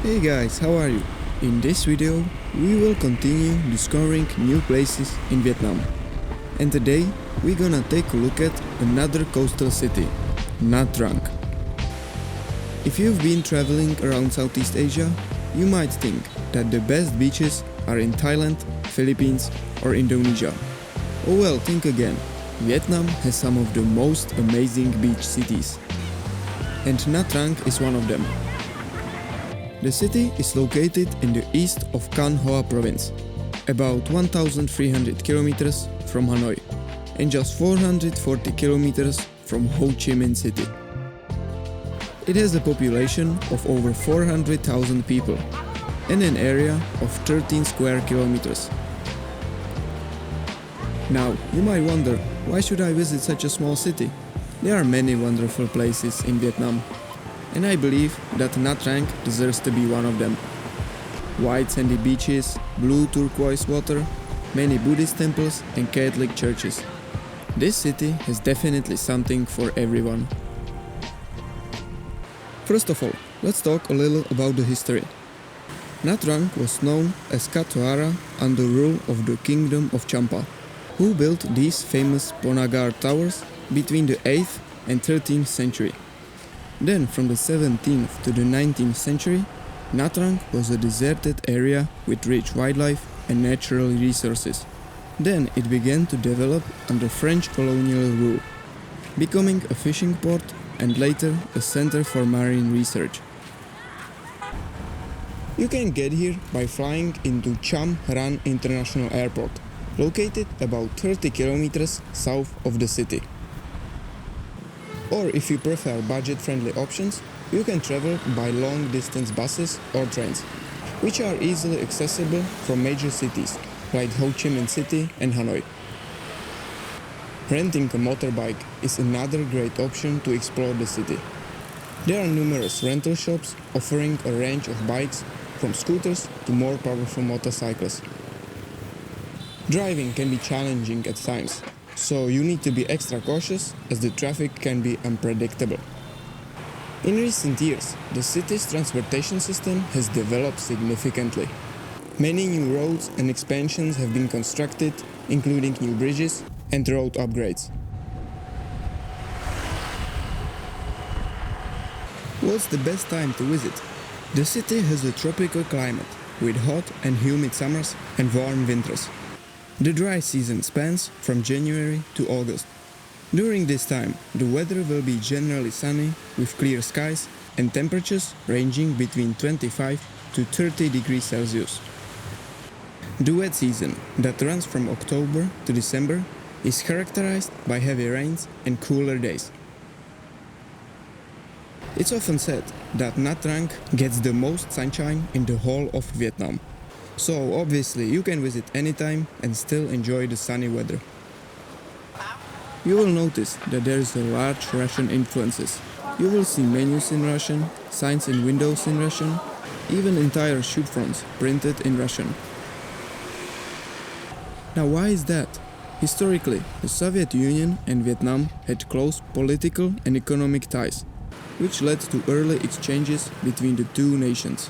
Hey guys, how are you? In this video, we will continue discovering new places in Vietnam. And today, we're gonna take a look at another coastal city, Nha Trang. If you've been traveling around Southeast Asia, you might think that the best beaches are in Thailand, Philippines, or Indonesia. Oh well, think again. Vietnam has some of the most amazing beach cities. And Nha Trang is one of them. The city is located in the east of Can Hoa province, about 1,300 kilometers from Hanoi, and just 440 kilometers from Ho Chi Minh City. It has a population of over 400,000 people and an area of 13 square kilometers. Now, you might wonder, why should I visit such a small city? There are many wonderful places in Vietnam, and I believe that Nha Trang deserves to be one of them. White sandy beaches, blue turquoise water, many Buddhist temples and Catholic churches. This city has definitely something for everyone. First of all, let's talk a little about the history. Nha Trang was known as Kathoara under rule of the Kingdom of Champa, who built these famous Nagar towers between the 8th and 13th century. Then, from the 17th to the 19th century, Nha Trang was a deserted area with rich wildlife and natural resources. Then it began to develop under French colonial rule, becoming a fishing port and later a center for marine research. You can get here by flying into Cham Ran International Airport, located about 30 kilometers south of the city. Or if you prefer budget-friendly options, you can travel by long-distance buses or trains, which are easily accessible from major cities like Ho Chi Minh City and Hanoi. Renting a motorbike is another great option to explore the city. There are numerous rental shops offering a range of bikes, from scooters to more powerful motorcycles. Driving can be challenging at times, so you need to be extra cautious as the traffic can be unpredictable. In recent years, the city's transportation system has developed significantly. Many new roads and expansions have been constructed, including new bridges and road upgrades. What's the best time to visit? The city has a tropical climate with hot and humid summers and warm winters. The dry season spans from January to August. During this time, the weather will be generally sunny with clear skies and temperatures ranging between 25 to 30 degrees Celsius. The wet season, that runs from October to December, is characterized by heavy rains and cooler days. It's often said that Nha Trang gets the most sunshine in the whole of Vietnam. So obviously you can visit anytime and still enjoy the sunny weather. You will notice that there is a large Russian influences. You will see menus in Russian, signs in windows in Russian, even entire shop fronts printed in Russian. Now why is that? Historically, the Soviet Union and Vietnam had close political and economic ties, which led to early exchanges between the two nations.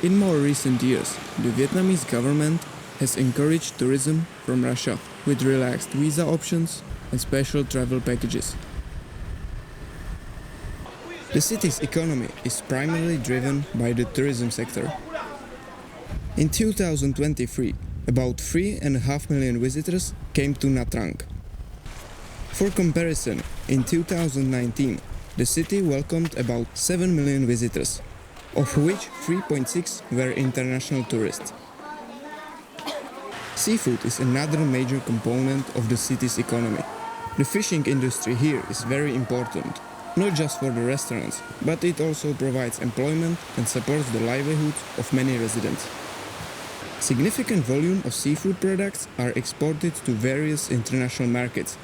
In more recent years, the Vietnamese government has encouraged tourism from Russia with relaxed visa options and special travel packages. The city's economy is primarily driven by the tourism sector. In 2023, about 3.5 million visitors came to Nha Trang. For comparison, in 2019, the city welcomed about 7 million visitors, of which 3.6 were international tourists. Seafood is another major component of the city's economy. The fishing industry here is very important, not just for the restaurants, but it also provides employment and supports the livelihoods of many residents. Significant volume of seafood products are exported to various international markets,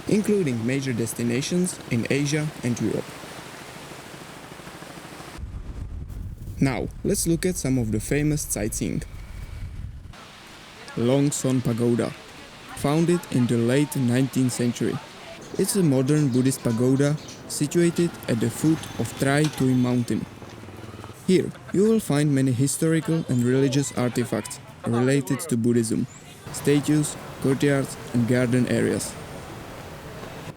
including major destinations in Asia and Europe. Now, let's look at some of the famous sightseeing. Long Son Pagoda, founded in the late 19th century. It's a modern Buddhist pagoda situated at the foot of Trai Tui mountain. Here, you will find many historical and religious artifacts related to Buddhism, statues, courtyards and garden areas.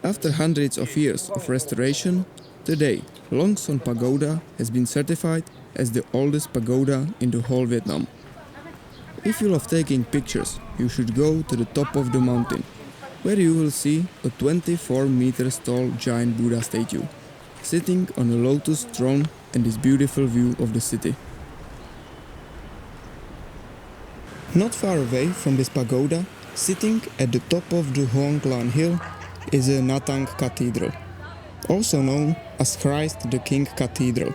After hundreds of years of restoration, today Long Son Pagoda has been certified as the oldest pagoda in the whole Vietnam. If you love taking pictures, you should go to the top of the mountain, where you will see a 24 meters tall giant Buddha statue, sitting on a lotus throne and this beautiful view of the city. Not far away from this pagoda, sitting at the top of the Hoang Lan Hill, is a Nha Trang Cathedral, also known as Christ the King Cathedral.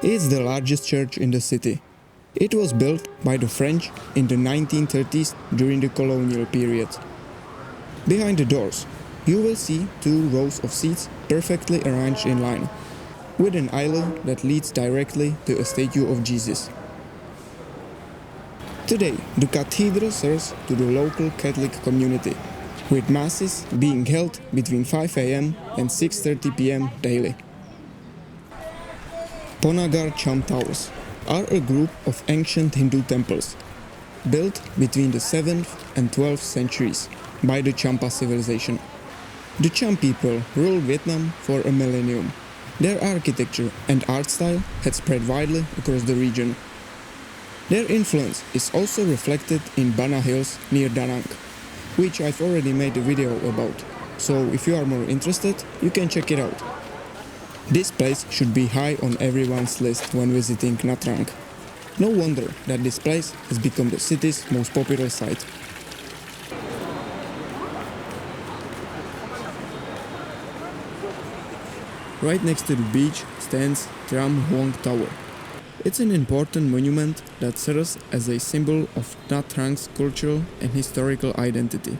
It's the largest church in the city. It was built by the French in the 1930s during the colonial period. Behind the doors, you will see 2 rows of seats perfectly arranged in line, with an aisle that leads directly to a statue of Jesus. Today, the cathedral serves to the local Catholic community, with masses being held between 5 a.m. and 6:30 p.m. daily. Nagar Cham towers are a group of ancient Hindu temples, built between the 7th and 12th centuries by the Champa civilization. The Cham people ruled Vietnam for a millennium. Their architecture and art style had spread widely across the region. Their influence is also reflected in Bana Hills near Da Nang, which I've already made a video about, so if you are more interested, you can check it out. This place should be high on everyone's list when visiting Nha Trang. No wonder that this place has become the city's most popular site. Right next to the beach stands Tram Hoang Tower. It's an important monument that serves as a symbol of Nha Trang's cultural and historical identity.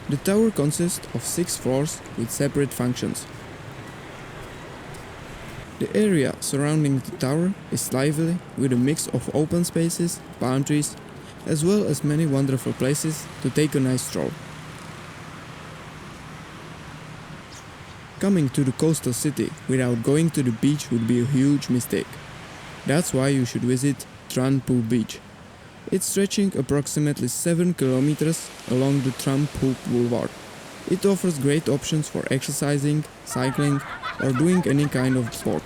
The tower consists of 6 floors with separate functions. The area surrounding the tower is lively with a mix of open spaces, palm trees, as well as many wonderful places to take a nice stroll. Coming to the coastal city without going to the beach would be a huge mistake. That's why you should visit Tran Phu Beach. It's stretching approximately 7 kilometers along the Tran Phu Boulevard. It offers great options for exercising, cycling, or doing any kind of sport.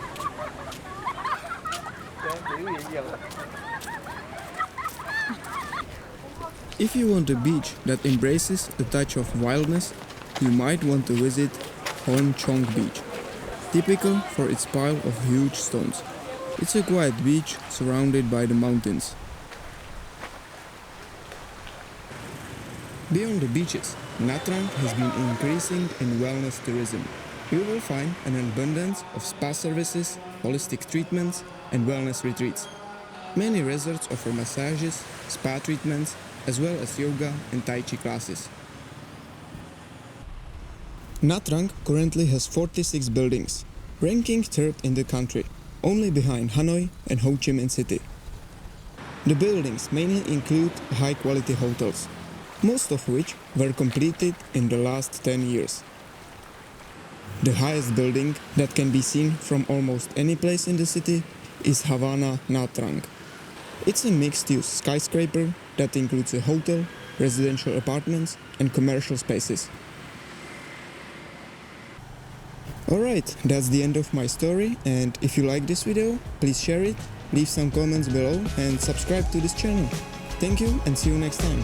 If you want a beach that embraces a touch of wildness, you might want to visit Hon Chong Beach, typical for its pile of huge stones. It's a quiet beach surrounded by the mountains. Beyond the beaches, Nha Trang has been increasing in wellness tourism. You will find an abundance of spa services, holistic treatments, and wellness retreats. Many resorts offer massages, spa treatments, as well as yoga and tai chi classes. Nha Trang currently has 46 buildings, ranking 3rd in the country, only behind Hanoi and Ho Chi Minh City. The buildings mainly include high-quality hotels, most of which were completed in the last 10 years. The highest building that can be seen from almost any place in the city is Havana Nha Trang. It's a mixed-use skyscraper that includes a hotel, residential apartments, and commercial spaces. Alright, that's the end of my story, and if you like this video, please share it, leave some comments below and subscribe to this channel. Thank you and see you next time.